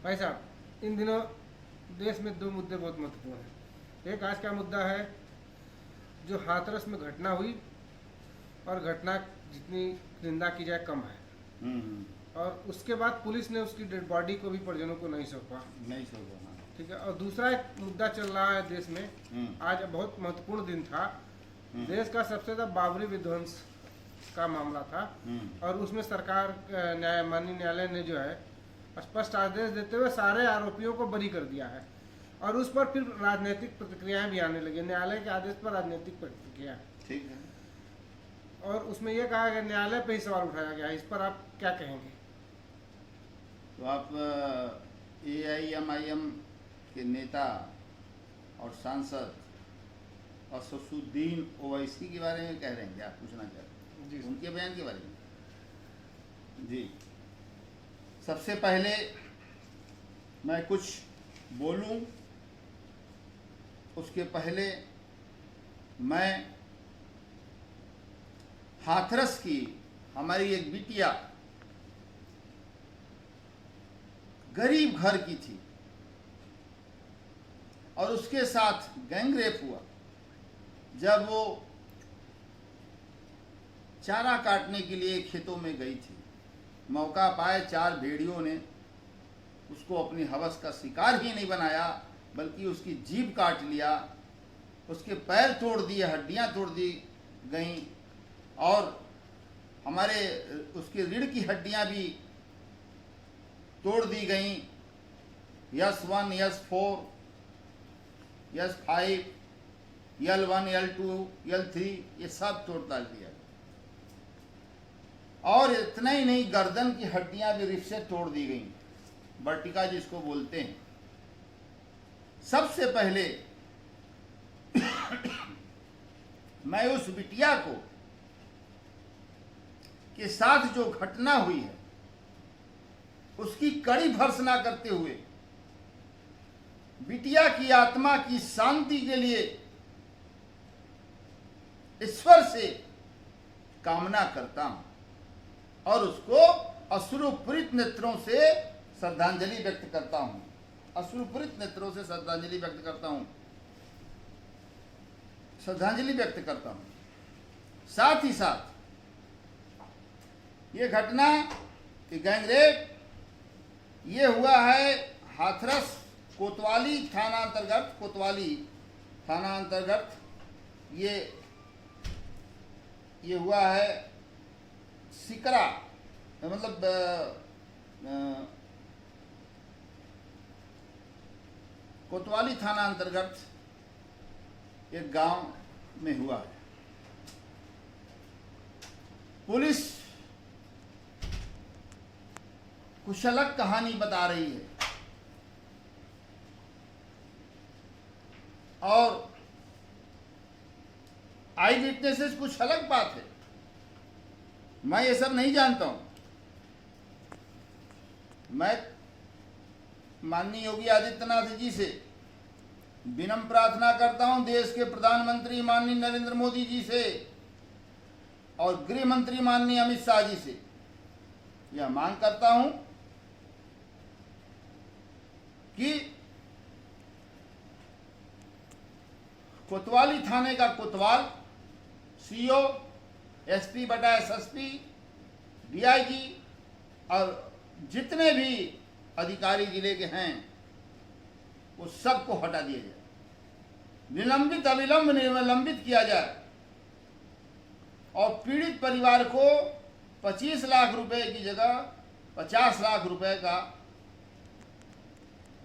भाई साहब, इन दिनों देश में दो मुद्दे बहुत महत्वपूर्ण हैं। एक आज का मुद्दा है जो हाथरस में घटना हुई और घटना जितनी निंदा की जाए कम है। और उसके बाद पुलिस ने उसकी डेड बॉडी को भी परिजनों को नहीं सौंपा। हाँ। ठीक है। और दूसरा एक मुद्दा चल रहा है देश में, आज बहुत महत्वपूर्ण दिन था। देश का सबसे ज्यादा बाबरी विध्वंस का मामला था और उसमें सरकार माननीय न्यायालय ने जो है स्पष्ट आदेश देते हुए सारे आरोपियों को बरी कर दिया है। और उस पर फिर राजनीतिक प्रतिक्रियाएं भी आने लगी। न्यायालय के आदेश पर राजनीतिक प्रतिक्रिया, ठीक है। और उसमें यह कहा गया, न्यायालय पे ही सवाल उठाया गया। इस पर आप क्या कहेंगे? तो आप AIMIM के नेता और सांसद और असदुद्दीन ओवैसी के बारे में कह रहे हैं क्या? पूछना चाहते हैं उनके बयान के बारे में? जी, सबसे पहले मैं कुछ बोलूं उसके पहले मैं हाथरस की हमारी एक बिटिया गरीब घर की थी और उसके साथ गैंग रेप हुआ जब वो चारा काटने के लिए खेतों में गई थी। मौका पाए 4 भेड़ियों ने उसको अपनी हवस का शिकार ही नहीं बनाया बल्कि उसकी जीभ काट लिया, उसके पैर तोड़ दिए, हड्डियां तोड़ दी गईं और हमारे उसके रीढ़ की हड्डियां भी तोड़ दी गईं। S1, S4, S5, L1, L2, L3 ये सब तोड़ डाल दिया। और इतना ही नहीं, गर्दन की हड्डियां भी रिफ से तोड़ दी गई, वर्टिका जिसको बोलते हैं। सबसे पहले मैं उस बिटिया को के साथ जो घटना हुई है उसकी कड़ी भर्त्सना करते हुए बिटिया की आत्मा की शांति के लिए ईश्वर से कामना करता हूं और उसको अश्रुपूरित नेत्रों से श्रद्धांजलि व्यक्त करता हूं। अश्रुपूरित नेत्रों से श्रद्धांजलि व्यक्त करता हूं, श्रद्धांजलि व्यक्त करता हूं। साथ ही साथ ये घटना कि गैंगरेप ये हुआ है हाथरस कोतवाली थाना अंतर्गत, कोतवाली थाना अंतर्गत ये हुआ है सिकरा, मतलब कोतवाली थाना अंतर्गत एक गांव में हुआ है। पुलिस कुछ अलग कहानी बता रही है और आई विटनेसेस कुछ अलग बात है। मैं ये सब नहीं जानता हूं। मैं माननीय योगी आदित्यनाथ जी से विनम्र प्रार्थना करता हूं, देश के प्रधानमंत्री माननीय नरेंद्र मोदी जी से और गृह मंत्री माननीय अमित शाह जी से यह मांग करता हूं कि कोतवाली थाने का कोतवाल, CO, SP बटा SSP, DIG और जितने भी अधिकारी जिले के हैं वो सबको हटा दिया जाए, निलंबित अविलंब निलंबित किया जाए और पीड़ित परिवार को 25 लाख रुपए की जगह 50 लाख रुपए का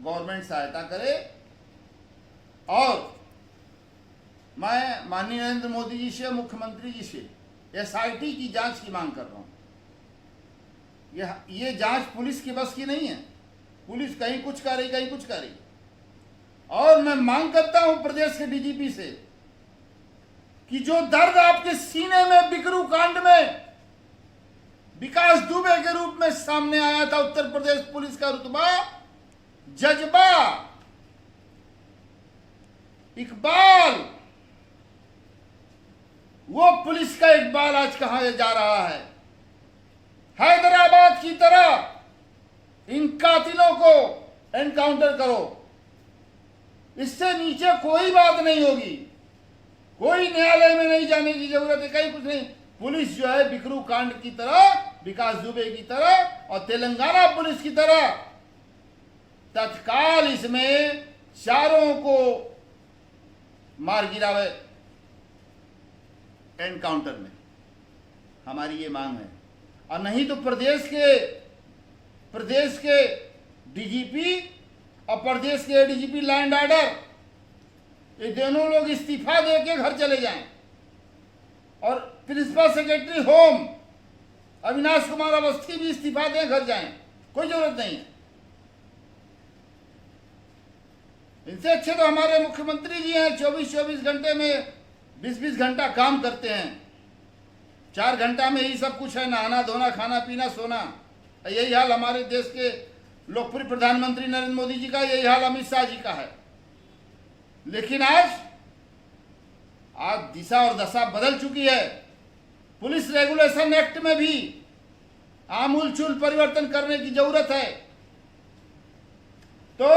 गवर्नमेंट सहायता करे। और मैं माननीय नरेंद्र मोदी जी से, मुख्यमंत्री जी से SIT की जांच की मांग कर रहा हूं। ये जांच पुलिस की बस की नहीं है। पुलिस कहीं कुछ कर रही, कहीं कुछ कर रही। और मैं मांग करता हूं प्रदेश के DGP से कि जो दर्द आपके सीने में बिकरू कांड में विकास दुबे के रूप में सामने आया था, उत्तर प्रदेश पुलिस का रुतबा, जज्बा, इकबाल, वो पुलिस का इकबाल आज कहां जा रहा है। हैदराबाद की तरह इन कातिलों को एनकाउंटर करो। इससे नीचे कोई बात नहीं होगी, कोई न्यायालय में नहीं जाने की जरूरत है, कहीं कुछ नहीं। पुलिस जो है बिकरू कांड की तरह, विकास दुबे की तरह और तेलंगाना पुलिस की तरह तत्काल इसमें चारों को मार गिरावे एनकाउंटर में, हमारी ये मांग है। और नहीं तो प्रदेश के डीजीपी और प्रदेश के एडीजीपी लैंड ऑर्डर, ये दोनों लोग इस्तीफा देके घर चले जाएं और principal secretary home Avinash Kumar Awasthi भी इस्तीफा दें, घर जाएं, कोई जरूरत नहीं है। इनसे अच्छे तो हमारे मुख्यमंत्री जी हैं, 24-24 घंटे में 20-20 घंटा काम करते हैं। 4 घंटा में ही सब कुछ है, नहाना धोना खाना पीना सोना। यही हाल हमारे देश के लोकप्रिय प्रधानमंत्री नरेंद्र मोदी जी का, यही हाल अमित शाह जी का है। लेकिन आज दिशा और दशा बदल चुकी है। पुलिस रेगुलेशन एक्ट में भी आमूलचूल परिवर्तन करने की जरूरत है। तो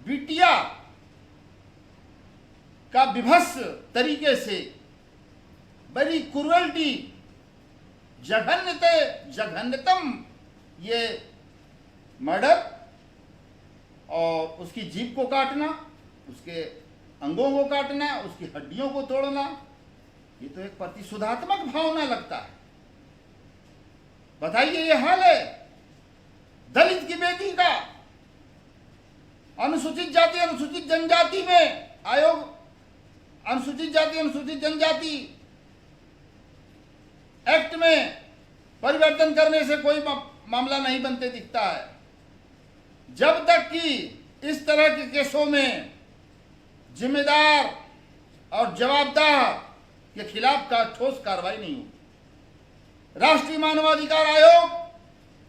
बिटिया का विभत्स तरीके से, बड़ी क्रूरल्टी, जघन्यतम ये मर्डर और उसकी जीभ को काटना, उसके अंगों को काटना, उसकी हड्डियों को तोड़ना, ये तो एक प्रतिशोधात्मक भावना लगता है। बताइए, ये हाल है दलित की बेटी का। अनुसूचित जाति अनुसूचित जनजाति में आयोग, अनुसूचित जाति अनुसूचित जनजाति एक्ट में परिवर्तन करने से कोई मामला नहीं बनते दिखता है, जब तक कि इस तरह के केसों में जिम्मेदार और जवाबदाह के खिलाफ का ठोस कार्रवाई नहीं होगी। राष्ट्रीय मानवाधिकार आयोग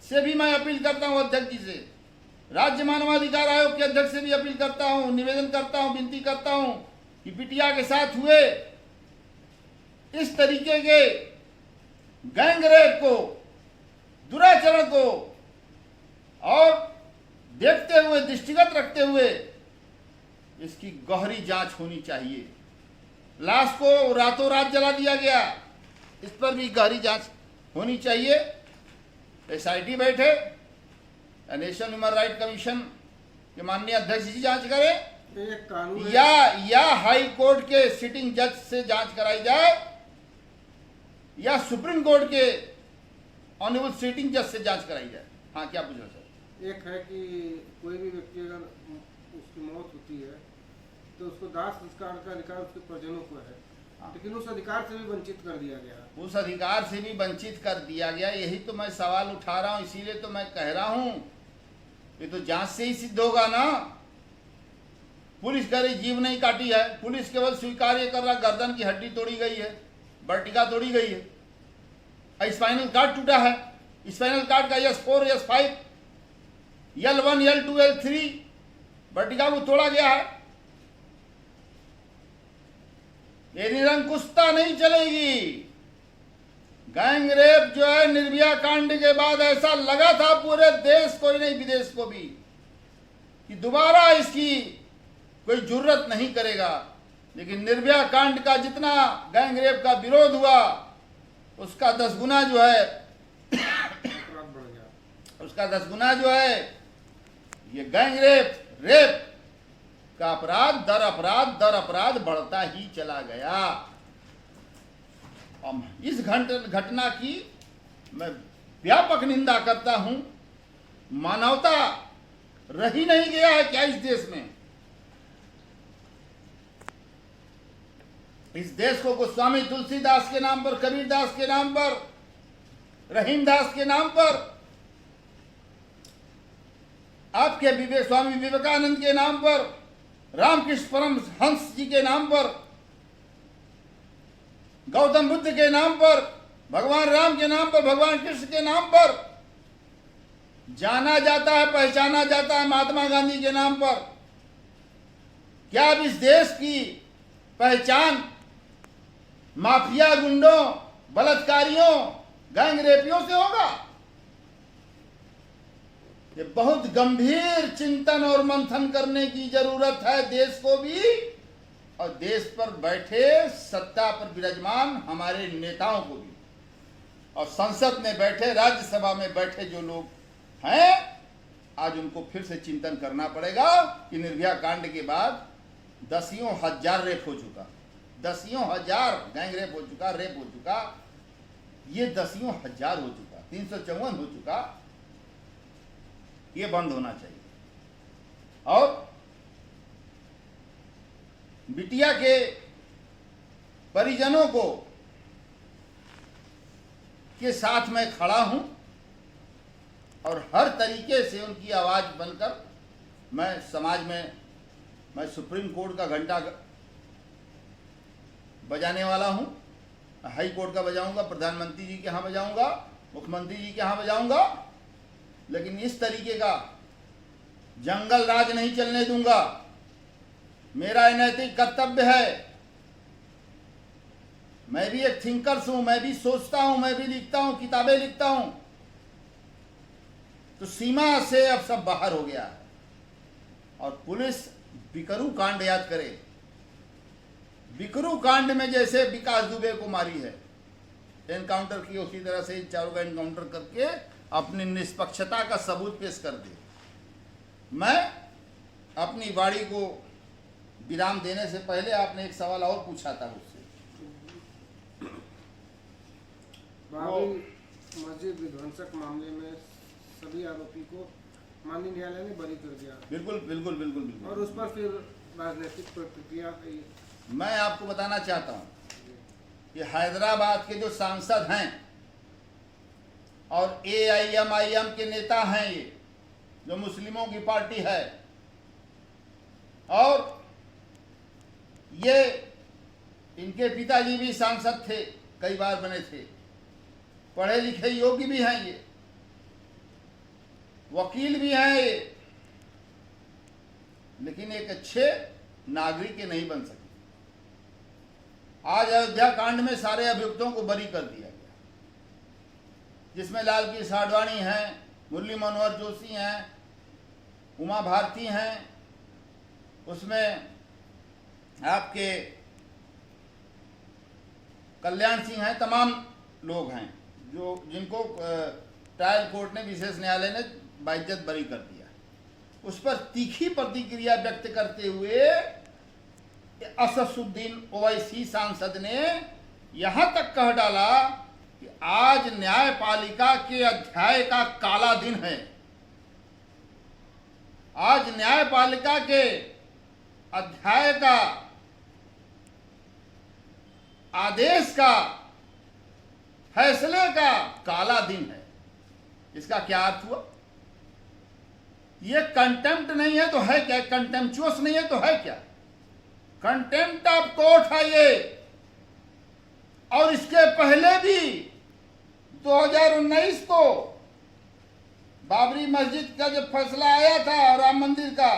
से भी मैं अपील करता हूं, अध्यक्ष जी से, राज्य मानवाधिकार आयोग के अध्यक्ष से भी अपील करता हूं, निवेदन करता हूं, विनती करता हूं कि बिटिया के साथ हुए इस तरीके के गैंग रेप को, दुराचरण को और देखते हुए, दृष्टिगत रखते हुए इसकी गहरी जांच होनी चाहिए। लाश को रातों रात जला दिया गया, इस पर भी गहरी जांच होनी चाहिए। एसआईटी बैठे, नेशनल ह्यूमन राइट कमीशन के माननीय अध्यक्ष जी जांच करें, एक कानून या हाई कोर्ट के सिटिंग जज से जांच कराई जाए, या सुप्रीम कोर्ट के ऑनरेबल सिटिंग जज से जांच कराई जाए। हाँ, क्या पूछना सर? एक है कि कोई भी व्यक्ति अगर उसकी मौत होती है तो उसको दाह संस्कार का अधिकार उसके परिजनों को है, लेकिन उस अधिकार से भी वंचित कर दिया गया। उस अधिकार से भी वंचित कर दिया गया, यही तो मैं सवाल उठा रहा हूं। इसीलिए तो मैं कह रहा हूं, ये तो जांच से ही सिद्ध होगा ना। पुलिस कह रही जीव नहीं काटी है, पुलिस केवल स्वीकार्य कर रहा गर्दन की हड्डी तोड़ी गई है, वर्टिका तोड़ी गई है, स्पाइनल कार्ड टूटा है, स्पाइनल कार्ड का S4 S5 L1 L2 L3 वर्टिका को तोड़ा गया है। ये निरंकुशता नहीं चलेगी। गैंग रेप जो है निर्भया कांड के बाद ऐसा लगा था पूरे देश को ही नहीं विदेश को भी कि दोबारा इसकी कोई जुर्रत नहीं करेगा, लेकिन निर्भया कांड का जितना गैंग रेप का विरोध हुआ उसका 10 गुना जो है बढ़ गया। उसका 10 गुना जो है ये गैंग रेप का अपराध दर अपराध बढ़ता ही चला गया। इस घटना की मैं व्यापक निंदा करता हूं। मानवता रही नहीं गया है क्या इस देश में? इस देश को गोस्वामी तुलसीदास के नाम पर, कबीर दास के नाम पर, रहीम दास के नाम पर, आपके स्वामी विवेकानंद के नाम पर, रामकृष्ण परमहंस जी के नाम पर, गौतम बुद्ध के नाम पर, भगवान राम के नाम पर, भगवान कृष्ण के नाम पर जाना जाता है, पहचाना जाता है, महात्मा गांधी के नाम पर। क्या अब इस देश की पहचान माफिया गुंडों, बलात्कारियों, गैंग रेपियों से होगा? ये बहुत गंभीर चिंतन और मंथन करने की जरूरत है देश को भी, और देश पर बैठे सत्ता पर विराजमान हमारे नेताओं को भी, और संसद में बैठे, राज्यसभा में बैठे जो लोग हैं, आज उनको फिर से चिंतन करना पड़ेगा कि निर्भया कांड के बाद दसियों हजार रेप हो चुका, दसियों हजार गैंग रेप हो चुका, रेप हो चुका, ये दसियों हजार हो चुका, 354 हो चुका, ये बंद होना चाहिए। और बिटिया के परिजनों को के साथ मैं खड़ा हूं और हर तरीके से उनकी आवाज बनकर मैं समाज में, मैं सुप्रीम कोर्ट का घंटा बजाने वाला हूं, हाई कोर्ट का बजाऊंगा, प्रधानमंत्री जी के यहाँ बजाऊंगा, मुख्यमंत्री जी के यहाँ बजाऊंगा, लेकिन इस तरीके का जंगल राज नहीं चलने दूंगा। मेरा नैतिक कर्तव्य है, मैं भी एक थिंकर्स हूं, मैं भी सोचता हूं, मैं भी लिखता हूं, किताबें लिखता हूं, तो सीमा से अब सब बाहर हो गया। और पुलिस बिकरू कांड याद करे, बिकरू कांड में जैसे विकास दुबे को मारी है, एनकाउंटर की, उसी तरह से इन चारों का एनकाउंटर करके अपनी निष्पक्षता का सबूत पेश कर दे। मैं अपनी वाणी को विराम देने से पहले आपने एक सवाल और पूछा था मुझसे, बाबरी मस्जिद विध्वंसक मामले में सभी आरोपी को माननीय न्यायालय ने बरी कर दिया। बिल्कुल बिल्कुल बिल्कुल बिल्कुल। और उस पर फिर राजनीतिक प्रतिक्रिया हुई। मैं आपको बताना चाहता हूं कि हैदराबाद के जो सांसद हैं और AIMIM के नेता हैं, ये जो मुस्लिमों की पार्टी है, और ये इनके पिताजी भी सांसद थे, कई बार बने थे, पढ़े लिखे योग्य भी हैं, ये वकील भी हैं ये, लेकिन एक अच्छे नागरिक के नहीं बन सके। आज अयोध्या कांड में सारे अभियुक्तों को बरी कर दिया गया, जिसमें लाल कृष्ण आडवाणी हैं, मुरली मनोहर जोशी हैं, उमा भारती हैं, उसमें आपके कल्याण सिंह हैं, तमाम लोग हैं जो जिनको ट्रायल कोर्ट ने, विशेष न्यायालय ने बाइज्जत बरी कर दिया। उस पर तीखी प्रतिक्रिया व्यक्त करते हुए असदुद्दीन ओवैसी सांसद ने यहां तक कह डाला कि आज न्यायपालिका के अध्याय का काला दिन है, आज न्यायपालिका के अध्याय का, आदेश का, फैसले का काला दिन है। इसका क्या अर्थ हुआ? ये कंटेम्प्ट नहीं है तो है क्या? कंटेम्पचुअस नहीं है तो है क्या? कंटेम्प्ट ऑफ कोर्ट है ये। और इसके पहले भी 2019 को बाबरी मस्जिद का जब फैसला आया था, राम मंदिर का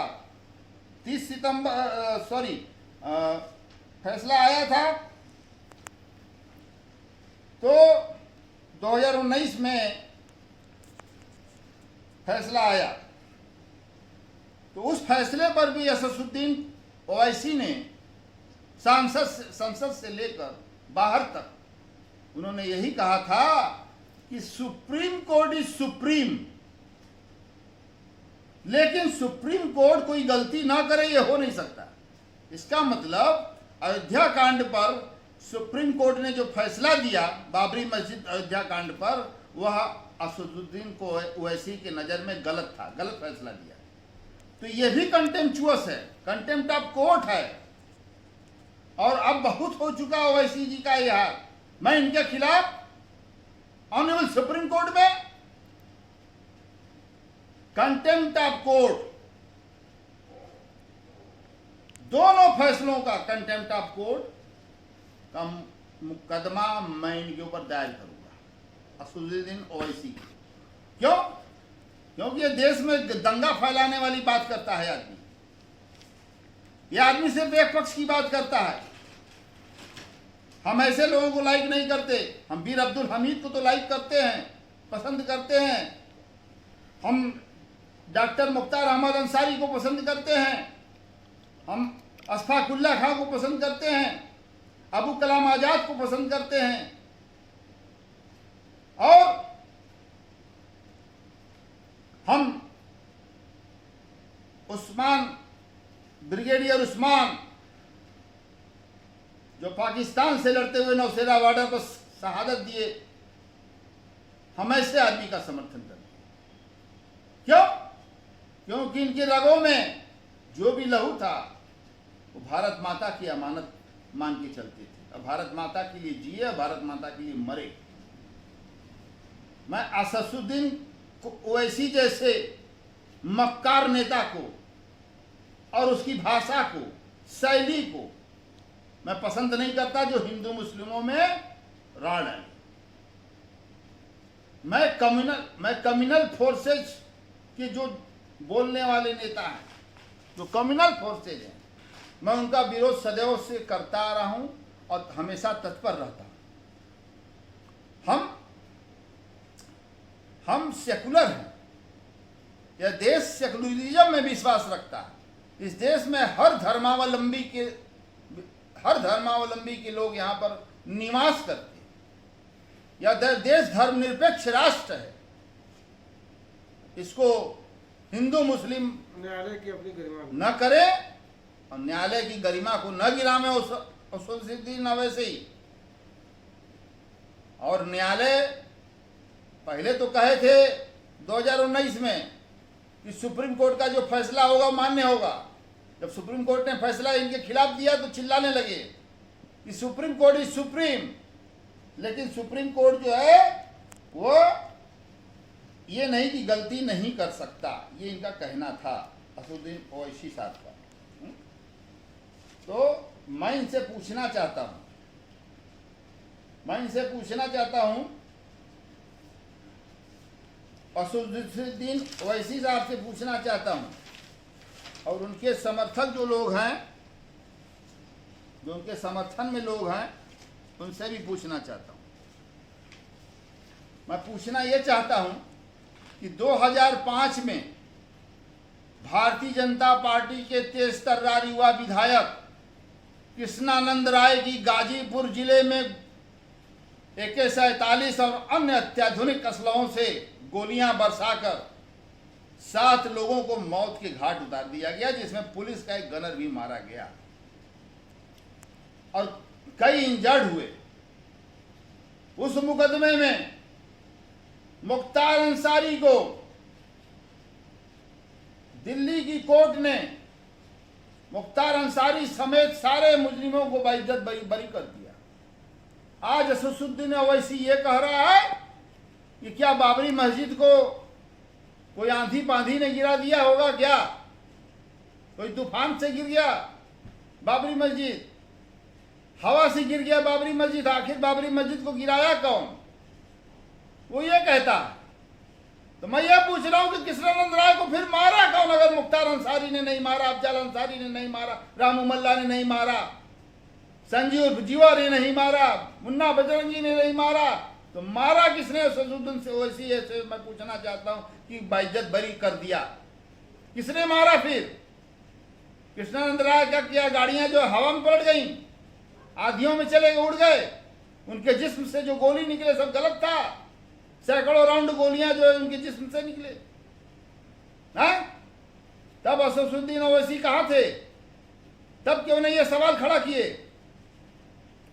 30 सितंबर फैसला आया था, तो 2019 में फैसला आया, तो उस फैसले पर भी असदुद्दीन ओवैसी ने संसद से लेकर बाहर तक उन्होंने यही कहा था कि सुप्रीम कोर्ट इज सुप्रीम, लेकिन सुप्रीम कोर्ट कोई गलती ना करे ये हो नहीं सकता। इसका मतलब अयोध्या कांड पर सुप्रीम कोर्ट ने जो फैसला दिया बाबरी मस्जिद अयोध्या कांड पर, वह असदुद्दीन को ओवैसी के नजर में गलत था, गलत फैसला दिया। तो यह भी कंटेम्पचुअस है, कंटेम्प्ट ऑफ कोर्ट है। और अब बहुत हो चुका ओवैसी जी का यह हाल। मैं इनके खिलाफ ऑनरेबल सुप्रीम कोर्ट में कंटेम्प्ट ऑफ कोर्ट, दोनों फैसलों का कंटेम्प्ट ऑफ कोर्ट का मुकदमा मैं इनके ऊपर दायर करूंगा, असदुद्दीन ओवैसी। क्यों? क्योंकि ये देश में दंगा फैलाने वाली बात करता है आदमी। ये आदमी सिर्फ एक पक्ष की बात करता है। हम ऐसे लोगों को लाइक नहीं करते। हम वीर अब्दुल हमीद को तो लाइक करते हैं, पसंद करते हैं। हम डॉक्टर मुख्तार अहमद अंसारी को पसंद करते हैं, हम अशफाकुल्लाह खां को पसंद करते हैं, अबू कलाम आजाद को पसंद करते हैं, और हम उस्मान, ब्रिगेडियर उस्मान जो पाकिस्तान से लड़ते हुए नौशेरा बॉर्डर पर शहादत दिए, हम ऐसे आदमी का समर्थन करते हैं। क्यों? क्योंकि इनके रगों में जो भी लहू था वो भारत माता की अमानत मान के चलते थे, और भारत माता के लिए जिए, भारत माता के लिए मरे। मैं असदुद्दीन ओवैसी जैसे मक्कार नेता को और उसकी भाषा को, शैली को मैं पसंद नहीं करता, जो हिंदू मुस्लिमों में राड़ डाले। मैं कम्युनल फोर्सेज के जो बोलने वाले नेता हैं, जो कम्युनल फोर्सेज हैं, मैं उनका विरोध सदैव से करता आ रहा हूं और हमेशा तत्पर रहता हूं। हम सेकुलर हैं, यह देश सेकुलरिज्म में विश्वास रखता है। इस देश में हर धर्मावलंबी के लोग यहाँ पर निवास करते हैं। यह देश धर्मनिरपेक्ष राष्ट्र है। इसको हिंदू मुस्लिम न्यायालय की अपनी गरिमा न करे और न्यायालय की गरिमा को न गिरावे असदुद्दीन ओवैसी। और न्यायालय पहले तो कहे थे 2019 में कि सुप्रीम कोर्ट का जो फैसला होगा मान्य होगा। जब सुप्रीम कोर्ट ने फैसला इनके खिलाफ दिया तो चिल्लाने लगे कि सुप्रीम कोर्ट इज सुप्रीम। लेकिन सुप्रीम कोर्ट जो है वो ये नहीं कि गलती नहीं कर सकता, ये इनका कहना था असदुद्दीन ओवैसी साहब का। तो मैं इनसे पूछना चाहता हूं, असदुद्दीन ओवैसी साहब से पूछना चाहता हूं, और उनके समर्थक जो लोग हैं, जो उनके समर्थन में लोग हैं, उनसे भी पूछना चाहता हूं। मैं पूछना ये चाहता हूं कि 2005 में भारतीय जनता पार्टी के तेज तर्रार युवा विधायक कृष्णानंद राय की गाजीपुर जिले में AK-47 और अन्य अत्याधुनिक असलहों से गोलियां बरसाकर 7 लोगों को मौत के घाट उतार दिया गया, जिसमें पुलिस का एक गनर भी मारा गया और कई इंजर्ड हुए। उस मुकदमे में मुख्तार अंसारी को दिल्ली की कोर्ट ने मुख्तार अंसारी समेत सारे मुजरिमों को बाइज्जत बरी कर दिया। आज असदुद्दीन ओवैसी ये कह रहा है कि क्या बाबरी मस्जिद को कोई आंधी पांधी ने गिरा दिया होगा, क्या कोई तूफान से गिर गया बाबरी मस्जिद, हवा से गिर गया बाबरी मस्जिद? आखिर बाबरी मस्जिद को गिराया कौन? वो ये कहता है। तो मैं ये पूछ रहा हूं कि कृष्णानंद राय को फिर मारा कौन? अगर मुख्तार अंसारी ने नहीं मारा, अफजल अंसारी ने नहीं मारा, रामू मल्ला ने नहीं मारा, संजीव जीवा ने नहीं मारा, मुन्ना बजरंगी ने नहीं मारा, तो मारा किसने? असदुद्दीन से ओवैसी ऐसे मैं पूछना चाहता हूं कि बाइज्जत बरी कर दिया किसने मारा? फिर कृष्णानंद राय क्या किया? गाड़ियां जो हवा में पलट गई, आधियों में चले गए, उड़ गए, उनके जिस्म से जो गोली निकले सब गलत था। सैकड़ों राउंड गोलियां जो है उनके जिस्म से निकले। तब असदुद्दीन ओवैसी कहां थे? तब क्यों नहीं ये सवाल खड़ा किए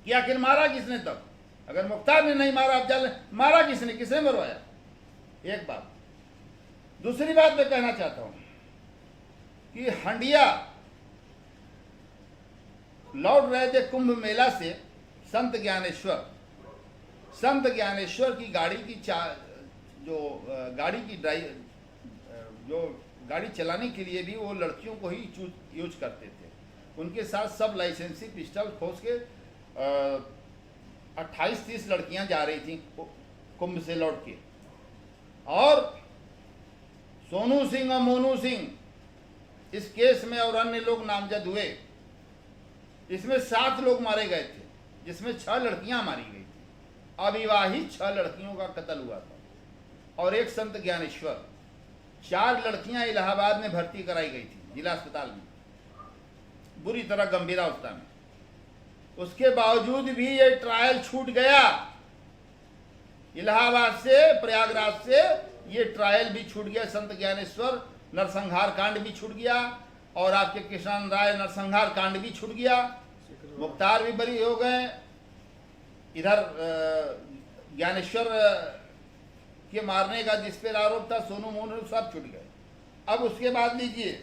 कि आखिर मारा किसने? तब अगर मुख्तार ने नहीं मारा, अफजल ने मारा किसने? किसने मरवाया? एक बात। दूसरी बात मैं कहना चाहता हूं कि हंडिया लौट रहे थे कुंभ मेला से संत ज्ञानेश्वर की गाड़ी की जो गाड़ी चलाने के लिए भी वो लड़कियों को ही यूज करते थे। उनके साथ सब लाइसेंसी पिस्टल खोज के 28-30 लड़कियां जा रही थी कुंभ से लौट के, और सोनू सिंह और मोनू सिंह इस केस में और अन्य लोग नामजद हुए। इसमें 7 लोग मारे गए थे, जिसमें 6 लड़कियां मारी गई थी। अविवाहित 6 लड़कियों का कत्ल हुआ था और एक संत ज्ञानेश्वर। 4 लड़कियां इलाहाबाद में भर्ती कराई गई थी जिला अस्पताल में, बुरी तरह गंभीर अवस्था में। उसके बावजूद भी ये ट्रायल छूट गया। इलाहाबाद से, प्रयागराज से ये ट्रायल भी छूट गया। संत ज्ञानेश्वर नरसंहार कांड भी छूट गया और आपके किशन राय नरसंहार कांड भी छूट गया। मुख्तार भी बरी हो गए। इधर ज्ञानेश्वर के मारने का जिस पर आरोप था, सोनू मोनू, सब छूट गए। अब उसके बाद लीजिए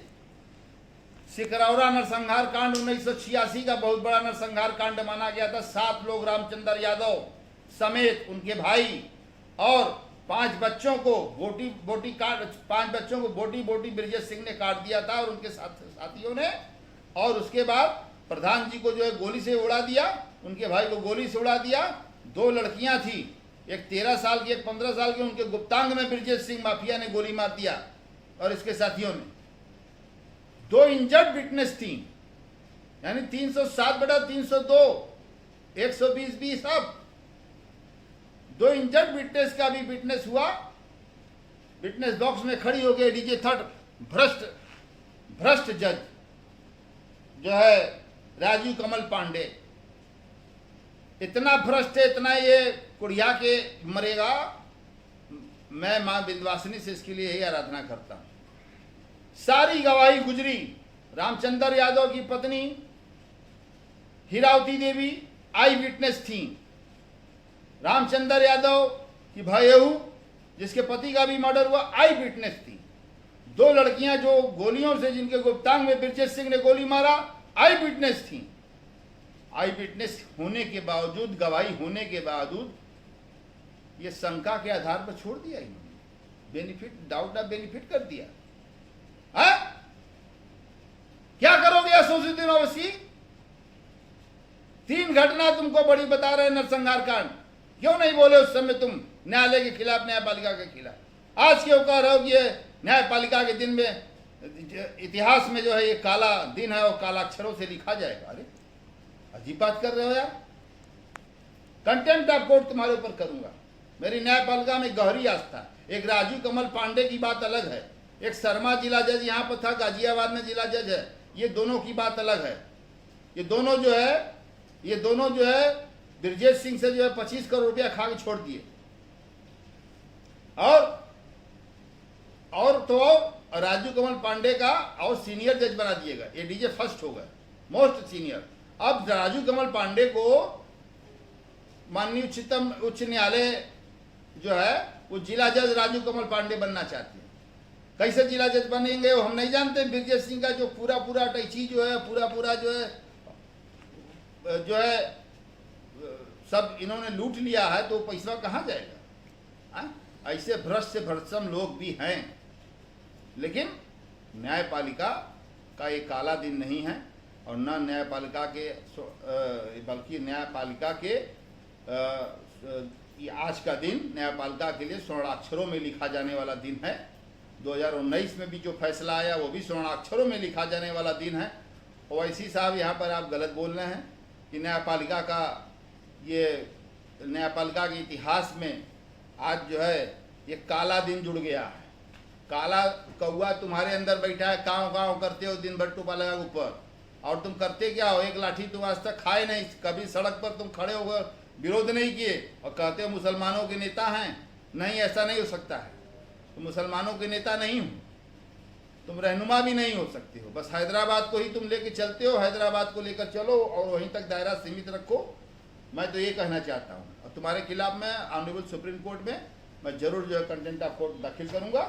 सिकरौरा नरसंहार कांड 1986 का बहुत बड़ा नरसंहार कांड माना गया था। 7 लोग रामचंद्र यादव समेत उनके भाई और 5 बच्चों को बोटी काट 5 बच्चों को बोटी ब्रिजेश सिंह ने काट दिया था और उनके साथियों ने। और उसके बाद प्रधान जी को जो है गोली से उड़ा दिया, उनके भाई को गोली से उड़ा दिया। 2 लड़कियां थी, एक 13 साल की, एक 15 साल की। उनके गुप्तांग में ब्रिजेश सिंह माफिया ने गोली मार दिया और इसके साथियों ने। 2 इंजर्ड विटनेस थी, यानी 307/302 120 अब 2 इंजर्ड विटनेस का भी विटनेस हुआ। विटनेस बॉक्स में खड़ी हो गई डीजे थर्ड भ्रष्ट जज जो है राजीव कमल पांडे। इतना भ्रष्ट है, इतना ये कुड़िया के मरेगा। मैं मां विंध्यवासिनी से इसके लिए यही आराधना करता हूं। सारी गवाही गुजरी। रामचंद्र यादव की पत्नी हीरावती देवी आई विटनेस थी। रामचंद्र यादव की भाईहू जिसके पति का भी मर्डर हुआ, आई विटनेस थी। 2 लड़कियां जो गोलियों से, जिनके गुप्तांग में ब्रिजेश सिंह ने गोली मारा, आई विटनेस थी। आई विटनेस होने के बावजूद, गवाही होने के बावजूद ये शंका के आधार पर छोड़ दिया इन्होंने। बेनिफिट, डाउट ऑफ बेनिफिट कर दिया। है? क्या करोगे असोसिएशन ओवैसी? 3 घटना तुमको बड़ी बता रहे हैं नरसंहार कांड। क्यों नहीं बोले उस समय तुम न्यायालय के खिलाफ, न्यायपालिका के खिलाफ? आज क्यों कह रहे हो कि ये न्यायपालिका के दिन में, इतिहास में जो है ये काला दिन है और काला अक्षरों से लिखा जाएगा? अरे अजीब बात कर रहे हो यार। कंटेम्प्ट ऑफ कोर्ट तुम्हारे ऊपर करूंगा। मेरी न्यायपालिका में गहरी आस्था। एक राजीव कमल पांडे की बात अलग है, एक शर्मा जिला जज यहाँ पर था, गाजियाबाद में जिला जज है। ये दोनों की बात अलग है। ये दोनों जो है ब्रिजेश सिंह से जो है 25 करोड़ रुपया खा के छोड़ दिए। और तो राजीव कमल पांडे का और सीनियर जज बना दिएगा। ये डीजे फर्स्ट होगा, मोस्ट सीनियर। अब राजीव कमल पांडे को माननीय उच्चतम उच्च न्यायालय जो है वो जिला जज राजीव कमल पांडे बनना चाहते हैं। कैसे जिला जज बनेंगे वो हम नहीं जानते। ब्रिजेश सिंह का जो पूरा अटैची जो है, पूरा जो है सब इन्होंने लूट लिया है, तो पैसा कहाँ जाएगा? ऐसे भ्रष्ट से भ्रष्टम लोग भी हैं। लेकिन न्यायपालिका का एक काला दिन नहीं है और न न्यायपालिका के, बल्कि न्यायपालिका के आज का दिन न्यायपालिका के लिए स्वर्णाक्षरों में लिखा जाने वाला दिन है। 2019 में भी जो फैसला आया वो भी स्वर्णाक्षरों में लिखा जाने वाला दिन है। ओवैसी साहब, यहाँ पर आप गलत बोल रहे हैं कि न्यायपालिका के इतिहास में आज जो है ये काला दिन जुड़ गया है। काला कौआ तुम्हारे अंदर बैठा है, काँव काँव करते हो दिन भर टोपा लगा ऊपर, और तुम करते क्या हो? एक लाठी तुम आज तक खाए नहीं। कभी सड़क पर तुम खड़े होकर विरोध नहीं किए और कहते हो मुसलमानों के नेता हैं। नहीं, ऐसा नहीं हो सकता है। तुम मुसलमानों के नेता नहीं हो, तुम रहनुमा भी नहीं हो सकते हो। बस हैदराबाद को ही तुम लेके चलते हो। हैदराबाद को लेकर चलो और वहीं तक दायरा सीमित रखो। मैं तो ये कहना चाहता हूँ। और तुम्हारे खिलाफ मैं ऑनरेबल सुप्रीम कोर्ट में मैं जरूर जो है कंटेम्प्ट ऑफ कोर्ट दाखिल करूँगा।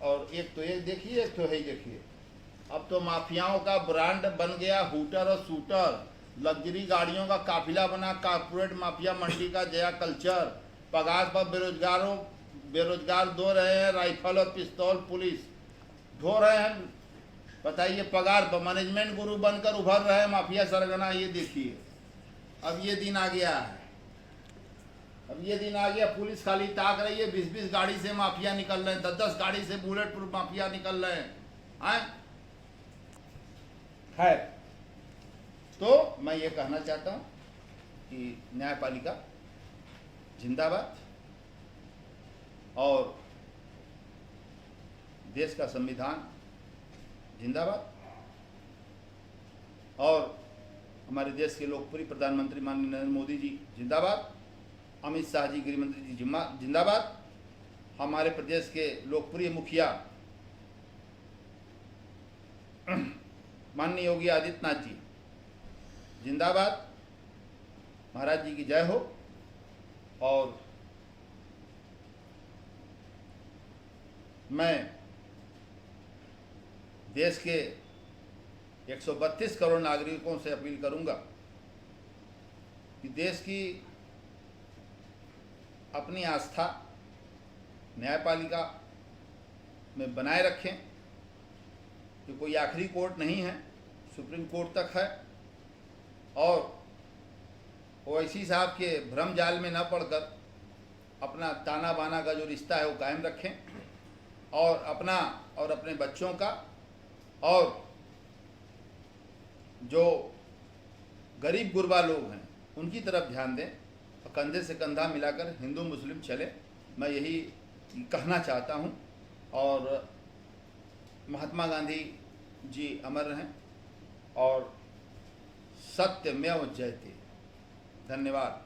और एक तो ये देखिए, एक तो है देखिए। अब तो माफियाओं का ब्रांड बन गया हूटर और शूटर। लग्जरी गाड़ियों का काफिला बना कारपोरेट माफिया मंडी का जया कल्चर। पगार पर बेरोजगार धो रहे हैं, राइफल और पिस्तौल पुलिस धो रहे हैं। बताइए, पगार पर मैनेजमेंट गुरु बनकर उभर रहे हैं माफिया सरगना। ये देखिए, अब ये दिन आ गया है। अब ये दिन आ गया, पुलिस खाली ताक रही है। 20-20 गाड़ी से माफिया निकल रहे हैं, 10-10 गाड़ी से बुलेट प्रूफ माफिया निकल रहे हैं। खैर, तो मैं ये कहना चाहता हूँ कि न्यायपालिका जिंदाबाद। और देश का संविधान जिंदाबाद और हमारे देश के लोकप्रिय प्रधानमंत्री माननीय नरेंद्र मोदी जी जिंदाबाद, अमित शाह जी गृह मंत्री जी जिंदाबाद, हमारे प्रदेश के लोकप्रिय मुखिया माननीय योगी आदित्यनाथ जी जिंदाबाद, महाराज जी की जय हो। और मैं देश के 132 करोड़ नागरिकों से अपील करूंगा कि देश की अपनी आस्था न्यायपालिका में बनाए रखें कि कोई आखिरी कोर्ट नहीं है, सुप्रीम कोर्ट तक है, और ओवैसी साहब के भ्रम जाल में न पड़कर अपना ताना बाना का जो रिश्ता है वो कायम रखें और अपना और अपने बच्चों का और जो गरीब गुरबा लोग हैं उनकी तरफ ध्यान दें और कंधे से कंधा मिलाकर हिंदू मुस्लिम चले। मैं यही कहना चाहता हूं और महात्मा गांधी जी अमर रहें और सत्यमेव जयते। धन्यवाद।